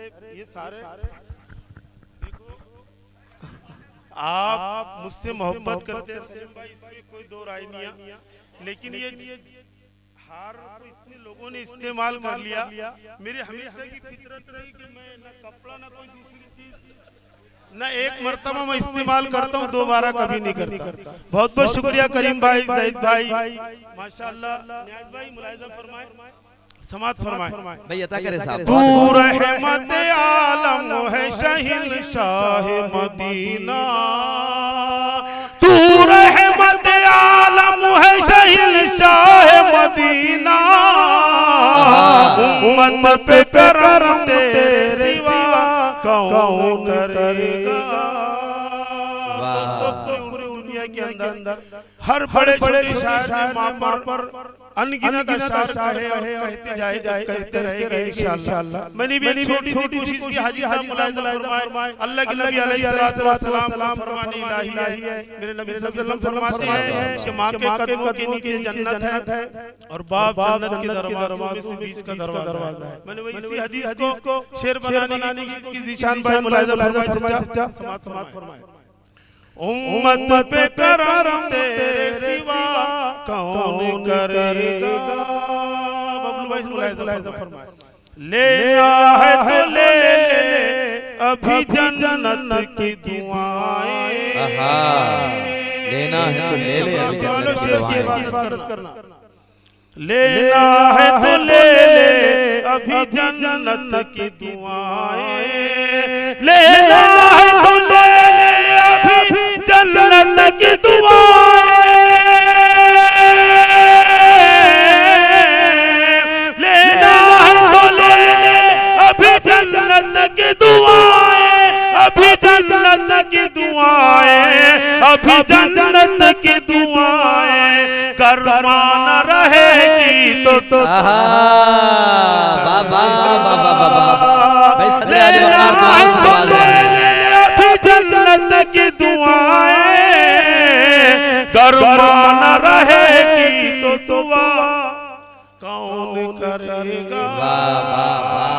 ये सारे देखो, आप मुझसे मोहब्बत करते हैं सलीम भाई, इसमें कोई दो राय नहीं है, लेकिन ये हार को इतने लोगों ने इस्तेमाल कर लिया। मेरी हमेशा की फितरत रही कि मैं ना कपड़ा ना कोई दूसरी चीज ना एक मर्तबा मैं इस्तेमाल करता हूँ, दोबारा कभी नहीं करता। बहुत बहुत शुक्रिया करीम भाई, ज़ैद भाई, माशाल्लाह। नियाज़ भाई मुलाहिज़ा फरमाए, समात फरमाए भाई अता करे साहब। तू रहमत आलम है शहंशाह मदीना, तू रहमत आलम है शहंशाह मदीना, उम्मत पे करम तेरे सिवा कौन करेगा। दोस्तों पूरी उर्दू दुनिया के अंदर हर बड़े छोटे शायर ने माँ पर अनगिनत अशार कहे और कहते रहेंगे इंशाअल्लाह। मैंने भी एक छोटी सी कोशिश की, हाजी साहब मुलाहिज़ा फरमाए, अल्लाह के नबी अलैहिस्सलातु वस्सलाम का फरमान इलाही है। मेरे नबी सल्लल्लाहु अलैहि वसल्लम फरमाते हैं कि माँ के कदमों के नीचे जन्नत है और बाप जन्नत के दरवाजों में से बीच का दरवाजा है। मैंने वही इसी हदीस को शेर बनाने की कोशिश की। ज़ीशान भाई मुलाहिज़ा फरमाए, चचा समात फरमाए उम्मत पे करम तेरे सिवा कौन करेगा। बबलू भाई मुलाहिज़ा फरमाए, लेना है तो ले ले अभी जन्नत की दुआएं, लेना है तो ले ले अभी जन्नत की दुआएं, लेना है तो ले ले अभी जन्नत की दुआएं, लेना है तो ले ले अभी जन्नत की दुआएं, लेना है तो ले ले अभी जन्नत की दुआएं, अभी जन्नत की दुआएं, अभी जन्नत की दुआएं, करमान रहेगी तो बाबा भाई सदर अभी जन्नत की दुआएं, करमान रहेगी तो दुआ कौन करेगा।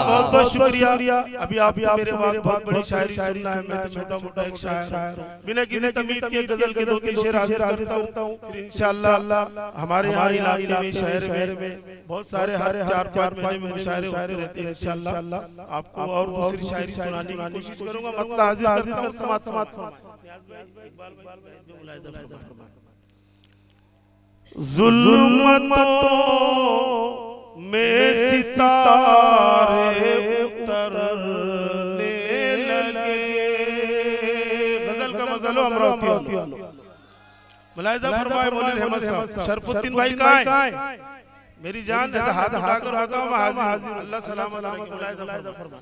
बहुत बहुत शुक्रिया। अभी आप मेरे बाद बहुत बड़ी शायरी सुनना है, मैं तो छोटा मोटा एक शायर बिना किसी तमीद के गजल के दो तीन शेर हाजिर करता हूँ। फिर इंशाअल्लाह हमारे यहाँ इलाके में शहर में बहुत सारे हर 4-5 महीने में मुशायरे होते रहते हैं। इंशाअल्लाह आपको और दूसरी शायरी सुनाने की कोशिश करूंगा। मतलब हाजिर करता हूँ समात जुल्मतों में सितारे उतरने लगे। गजल का मज़लो अमरावती वालों मुलाहिज़ा फरमाए मौलवी रहमत साहब। शरफुद्दीन भाई कहाँ है? मेरी जान है तो हाथ उठाकर बताओ, मैं हाजिर। अल्लाह सलामत रखे। मुलाहिज़ा फरमाए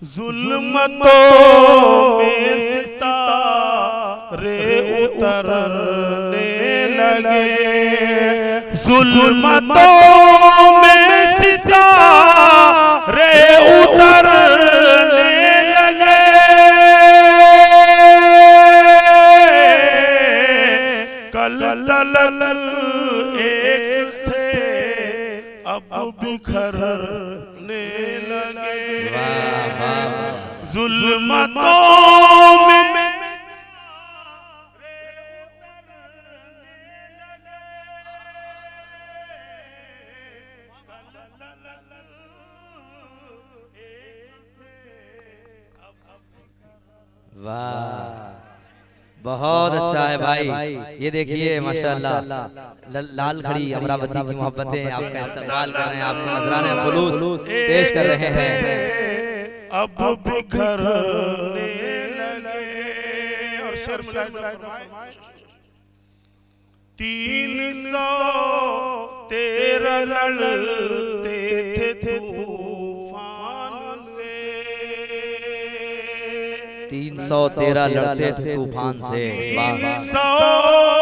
जुल्मतों में सितारे उतरने लगे, जुल्मतों में सितारे उतरने लगे, कल तलक एक थे अब बिखरने लगे, जुल्मतों में बहुत अच्छा है भाई। ये देखिए माशाल्लाह लाल खड़ी अमरावती की मोहब्बतें आपका इस्तेमाल कर रहे हैं, आपको नजराने खुलूस पेश कर रहे हैं। अब बिखरने लगे और शर्मिला फरमाए 313 लड़ते थे तूफान से, 313 लड़ते थे तूफान से। 313